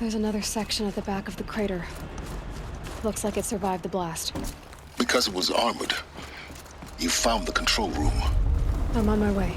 There's another section at the back of the crater. Looks like it survived the blast. Because it was armored. You found the control room. I'm on my way.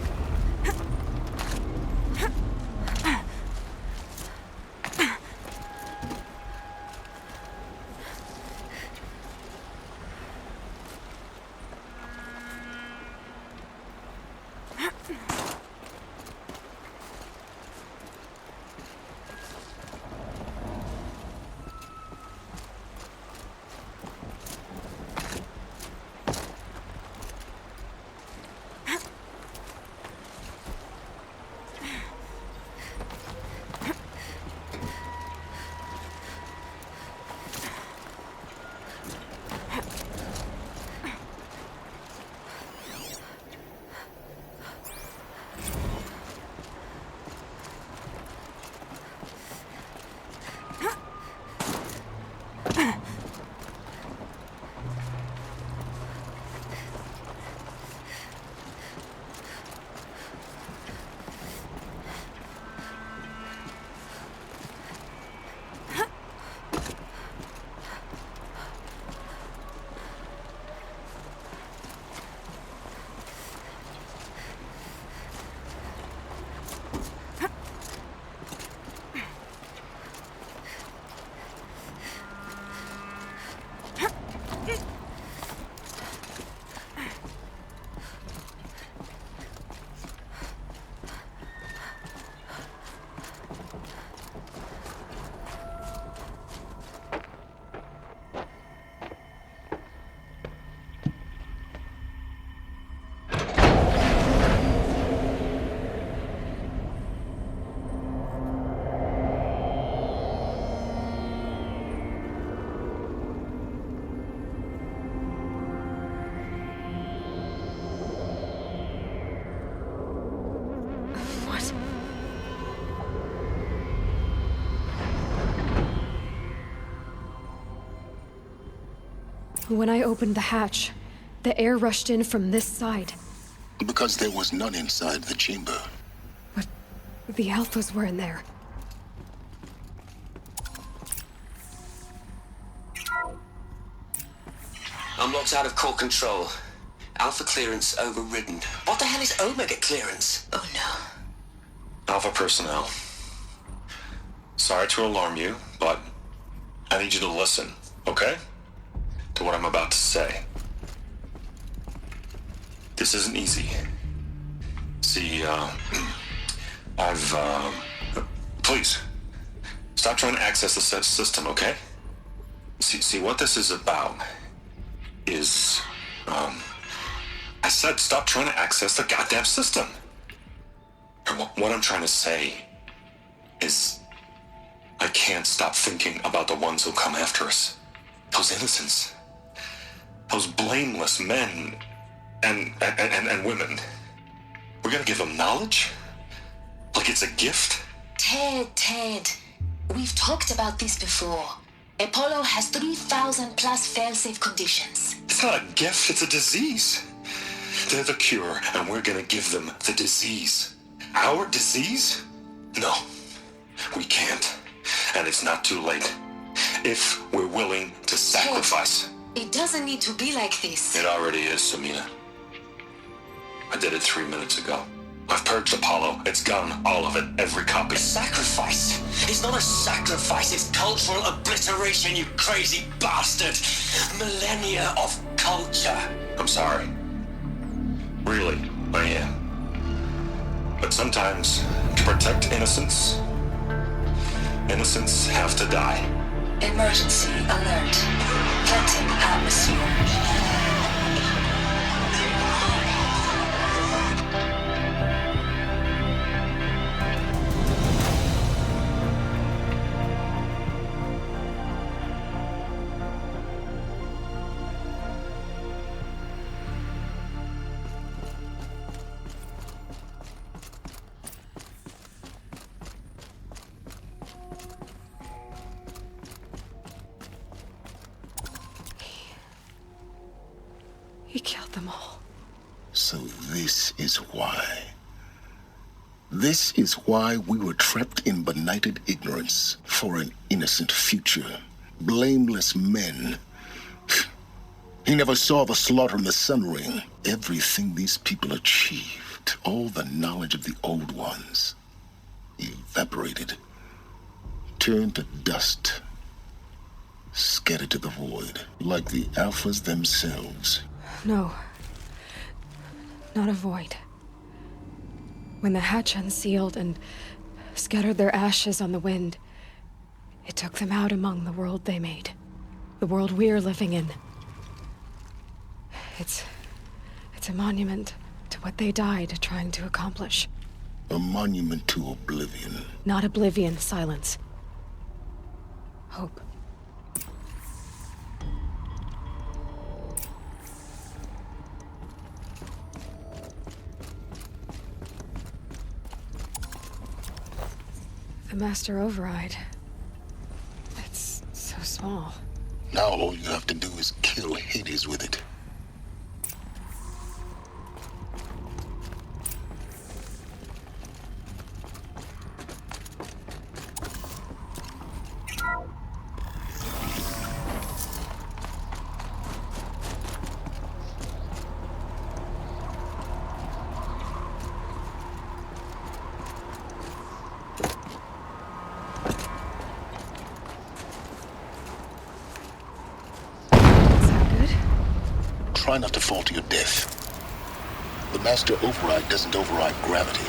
When I opened the hatch, the air rushed in from this side. Because there was none inside the chamber. But the Alphas were in there. I'm locked out of core control. Alpha clearance overridden. What the hell is Omega clearance? Oh no. Alpha personnel. Sorry to alarm you, but I need you to listen, okay? To what I'm about to say. This isn't easy. See, please, stop trying to access the system, okay? See, what this is about is, I said stop trying to access the goddamn system. And what I'm trying to say is, I can't stop thinking about the ones who'll come after us. Those innocents. Those blameless men and women. We're gonna give them knowledge? Like it's a gift? Ted, we've talked about this before. Apollo has 3,000 plus fail-safe conditions. It's not a gift, it's a disease. They're the cure, and we're gonna give them the disease. Our disease? No, we can't. And it's not too late. If we're willing to sacrifice. It doesn't need to be like this. It already is, Samina. I did it 3 minutes ago. I've purged Apollo. It's gone, all of it, every copy. A sacrifice? It's not a sacrifice, it's cultural obliteration, you crazy bastard! Millennia of culture. I'm sorry. Really, I am. But sometimes, to protect innocents, innocents have to die. Emergency alert. Planting atmosphere. He killed them all. So this is why. This is why we were trapped in benighted ignorance for an innocent future. Blameless men. He never saw the slaughter in the Sun Ring. Everything these people achieved, all the knowledge of the old ones, evaporated, turned to dust, scattered to the void, like the Alphas themselves. No. Not a void. When the hatch unsealed and scattered their ashes on the wind, it took them out among the world they made. The world we're living in. It's a monument to what they died trying to accomplish. A monument to oblivion. Not oblivion, silence. Hope. The Master Override. It's so small. Now all you have to do is kill Hades with it. Try not to fall to your death. The Master Override doesn't override gravity.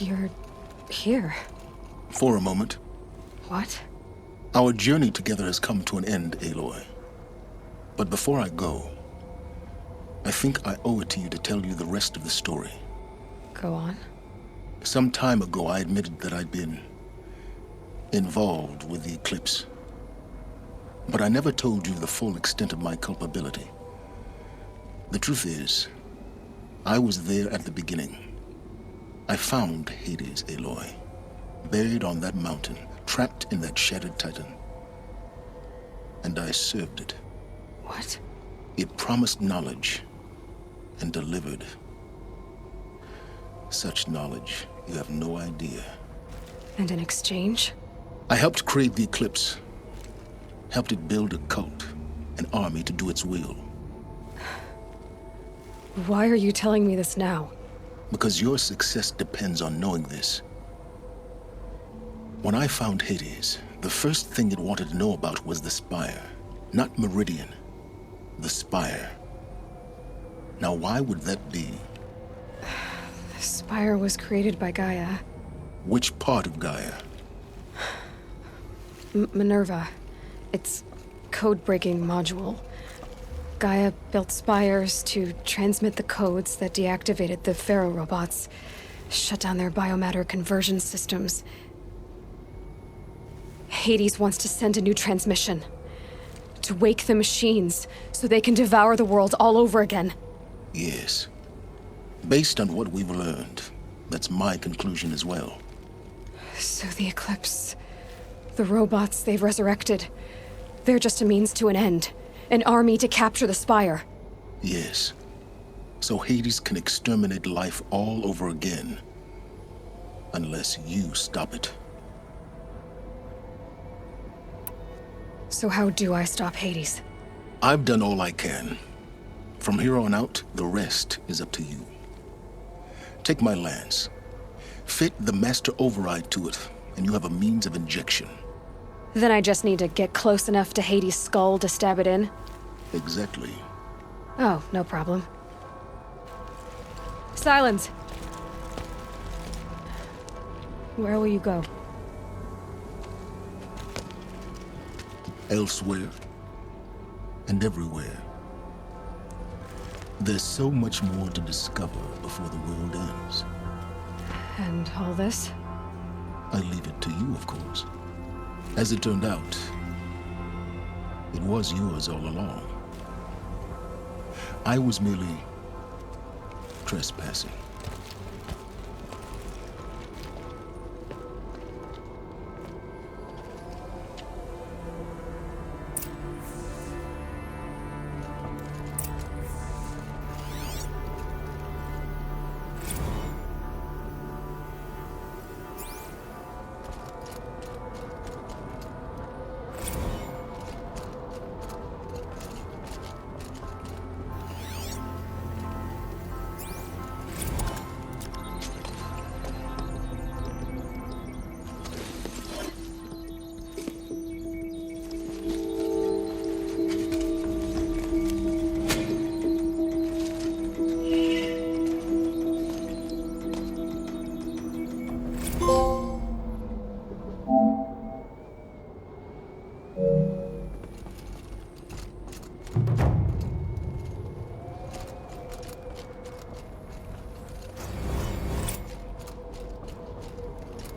You're here. For a moment. What? Our journey together has come to an end, Aloy. But before I go, I think I owe it to you to tell you the rest of the story. Go on. Some time ago, I admitted that I'd been involved with the eclipse. But I never told you the full extent of my culpability. The truth is, I was there at the beginning. I found Hades, Aloy, buried on that mountain, trapped in that shattered titan. And I served it. What? It promised knowledge and delivered. Such knowledge, you have no idea. And in exchange? I helped create the eclipse. Helped it build a cult, an army to do its will. Why are you telling me this now? Because your success depends on knowing this. When I found Hades, the first thing it wanted to know about was the Spire. Not Meridian. The Spire. Now why would that be? The Spire was created by Gaia. Which part of Gaia? Minerva. Its code-breaking module. Gaia built spires to transmit the codes that deactivated the Pharaoh robots, shut down their biomatter conversion systems. Hades wants to send a new transmission. To wake the machines, so they can devour the world all over again. Yes. Based on what we've learned, that's my conclusion as well. So the Eclipse, the robots they've resurrected, they're just a means to an end. An army to capture the Spire. Yes. So Hades can exterminate life all over again. Unless you stop it. So how do I stop Hades? I've done all I can. From here on out, the rest is up to you. Take my lance. Fit the master override to it, and you have a means of injection. Then I just need to get close enough to Hades' skull to stab it in? Exactly. Oh, no problem. Silence! Where will you go? Elsewhere. And everywhere. There's so much more to discover before the world ends. And all this? I leave it to you, of course. As it turned out, it was yours all along. I was merely trespassing.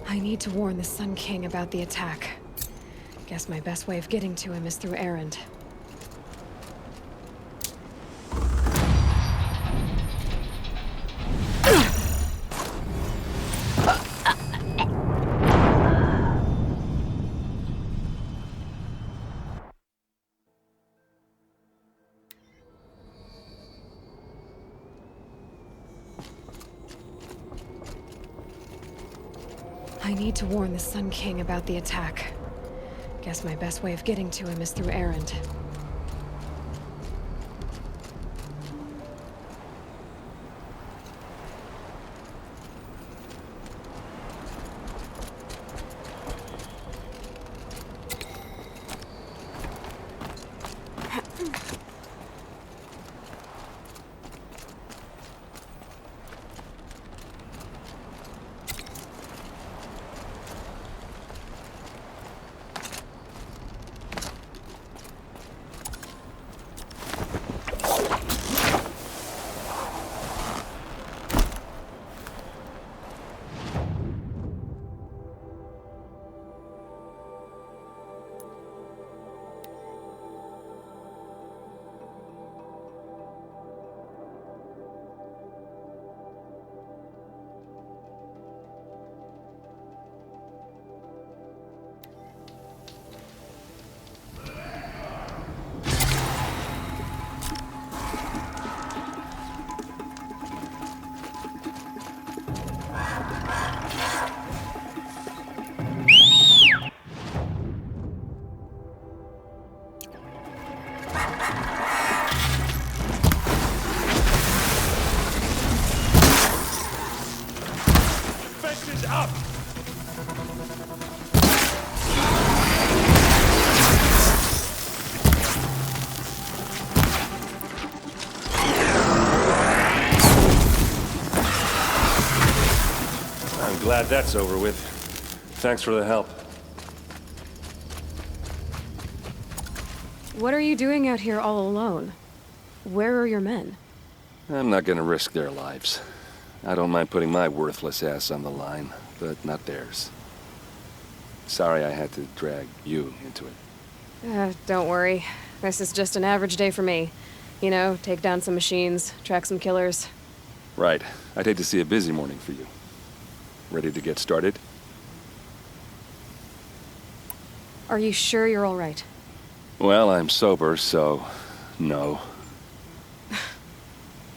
I need to warn the Sun King about the attack. Guess my best way of getting to him is through Erend. I need to warn the Sun King about the attack. Guess my best way of getting to him is through Erend. Glad that's over with. Thanks for the help. What are you doing out here all alone? Where are your men? I'm not gonna risk their lives. I don't mind putting my worthless ass on the line, but not theirs. Sorry I had to drag you into it. Don't worry. This is just an average day for me. You know, take down some machines, track some killers. Right. I'd hate to see a busy morning for you. Ready to get started? Are you sure you're all right? Well, I'm sober, so no.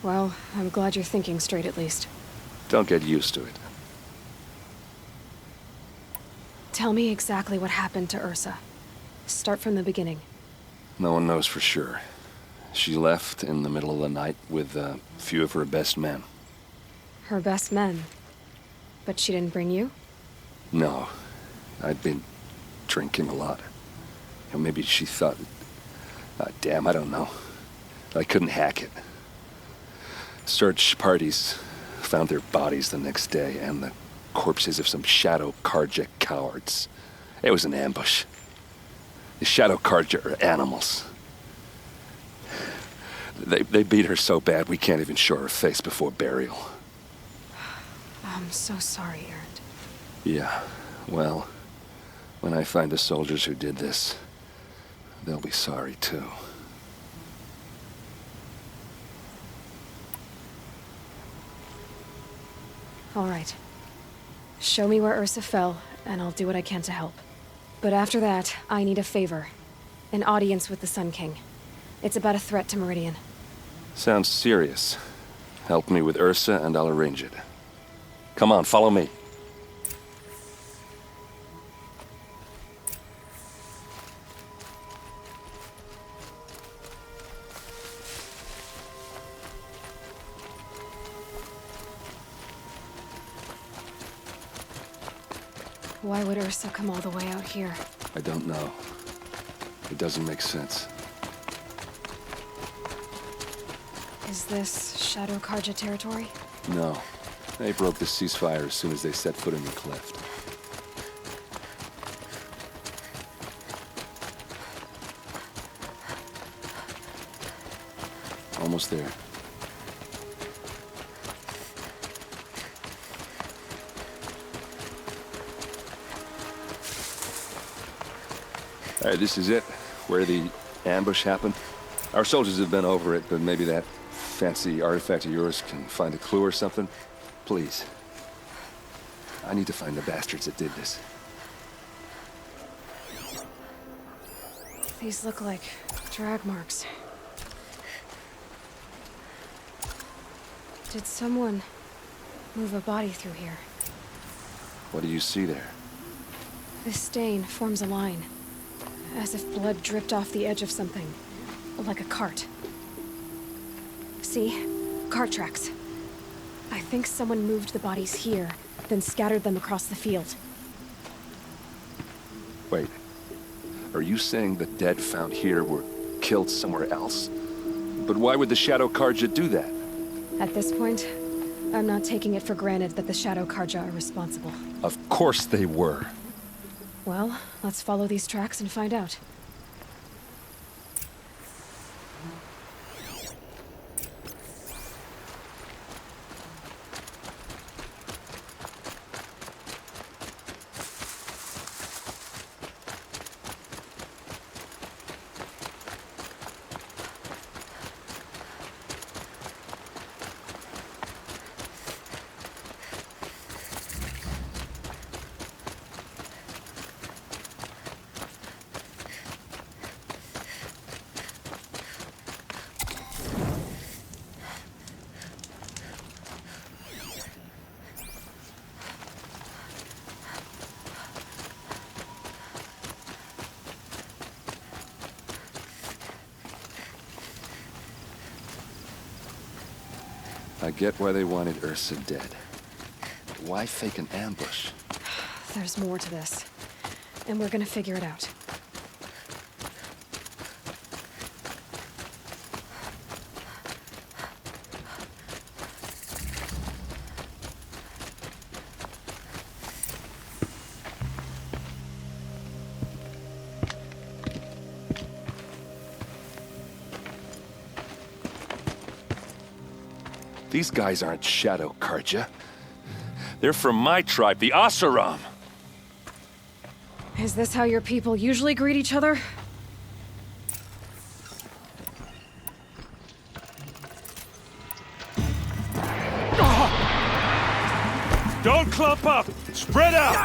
Well, I'm glad you're thinking straight at least. Don't get used to it. Tell me exactly what happened to Ursa. Start from the beginning. No one knows for sure. She left in the middle of the night with a few of her best men. Her best men? But she didn't bring you? No. I'd been drinking a lot. Or maybe she thought... damn, I don't know. I couldn't hack it. Search parties found their bodies the next day and the corpses of some Shadow Karja cowards. It was an ambush. The Shadow Karja are animals. They beat her so bad we can't even show her face before burial. I'm so sorry, Erend. Yeah, well, when I find the soldiers who did this, they'll be sorry too. All right. Show me where Ursa fell, and I'll do what I can to help. But after that, I need a favor. An audience with the Sun King. It's about a threat to Meridian. Sounds serious. Help me with Ursa and I'll arrange it. Come on, follow me. Why would Ursa come all the way out here? I don't know. It doesn't make sense. Is this Shadow Karja territory? No. They broke the ceasefire as soon as they set foot in the cleft. Almost there. All right, this is it, where the ambush happened. Our soldiers have been over it, but maybe that fancy artifact of yours can find a clue or something? Please. I need to find the bastards that did this. These look like drag marks. Did someone move a body through here? What do you see there? This stain forms a line, as if blood dripped off the edge of something, like a cart. See? Cart tracks. I think someone moved the bodies here, then scattered them across the field. Wait. Are you saying the dead found here were killed somewhere else? But why would the Shadow Karja do that? At this point, I'm not taking it for granted that the Shadow Karja are responsible. Of course they were. Well, let's follow these tracks and find out. I get why they wanted Ursa dead. Why fake an ambush? There's more to this, and we're gonna figure it out. These guys aren't Shadow Karja. They're from my tribe, the Asuram. Is this how your people usually greet each other? Don't clump up! Spread out!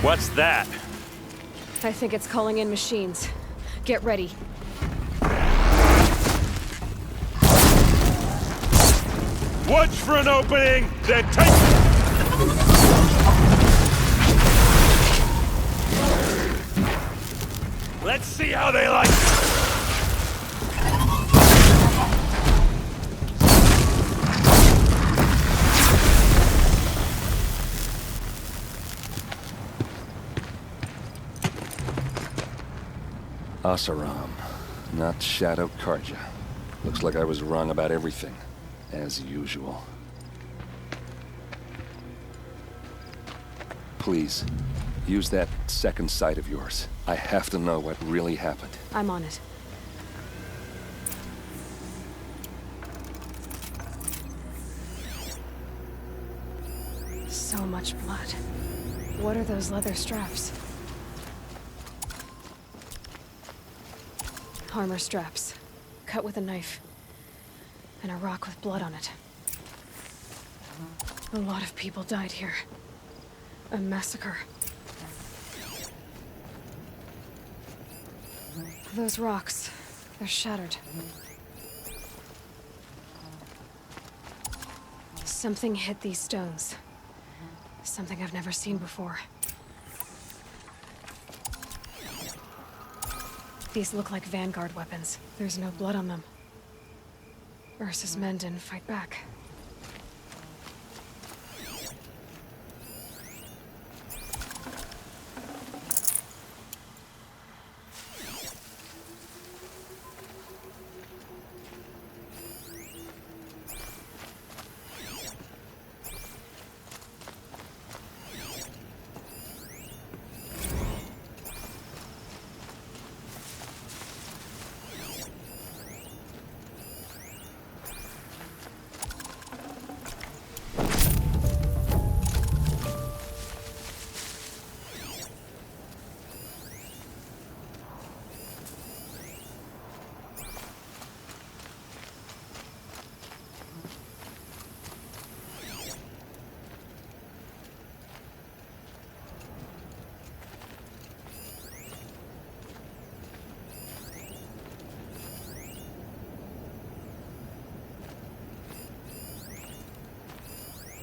What's that? I think it's calling in machines. Get ready. Watch for an opening, then take... Let's see how they like it. Asaram, not Shadow Karja. Looks like I was wrong about everything, as usual. Please, use that second sight of yours. I have to know what really happened. I'm on it. So much blood. What are those leather straps? Armor straps, cut with a knife, and a rock with blood on it. A lot of people died here. A massacre. Those rocks, they're shattered. Something hit these stones. Something I've never seen before. These look like vanguard weapons. There's no blood on them. Ursa's men didn't fight back.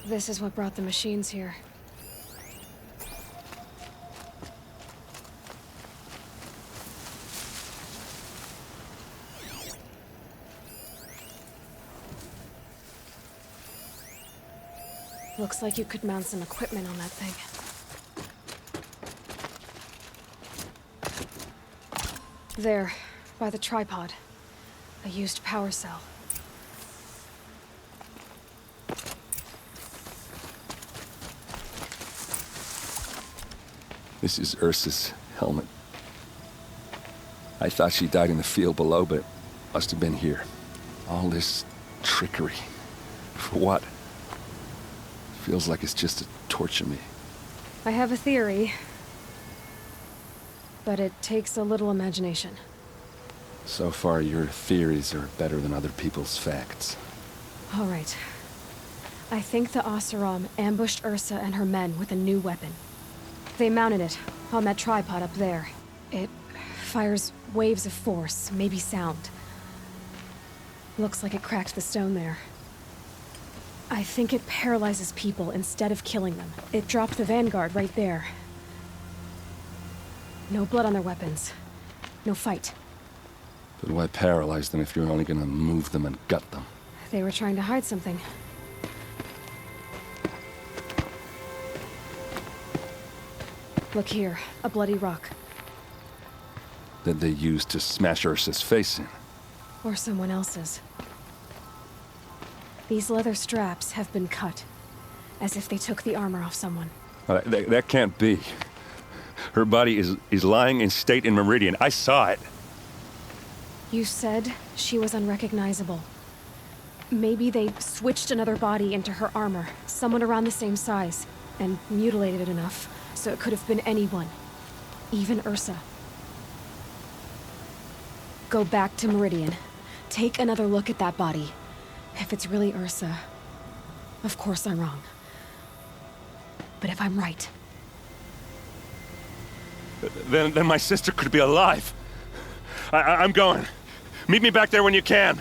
This is what brought the machines here. Looks like you could mount some equipment on that thing. There, by the tripod. A used power cell. This is Ursa's helmet. I thought she died in the field below, but must have been here. All this trickery. For what? Feels like it's just to torture me. I have a theory, but it takes a little imagination. So far, your theories are better than other people's facts. All right. I think the Oseram ambushed Ursa and her men with a new weapon. They mounted it on that tripod up there. It fires waves of force, maybe sound. Looks like it cracked the stone there. I think it paralyzes people instead of killing them. It dropped the vanguard right there. No blood on their weapons. No fight. But why paralyze them if you're only gonna move them and gut them? They were trying to hide something. Look here, a bloody rock. That they used to smash Ursa's face in. Or someone else's. These leather straps have been cut, as if they took the armor off someone. That can't be. Her body is lying in state in Meridian. I saw it. You said she was unrecognizable. Maybe they switched another body into her armor, someone around the same size, and mutilated it enough, so it could have been anyone. Even Ursa. Go back to Meridian. Take another look at that body. If it's really Ursa, of course I'm wrong. But if I'm right... Then my sister could be alive. I'm going. Meet me back there when you can.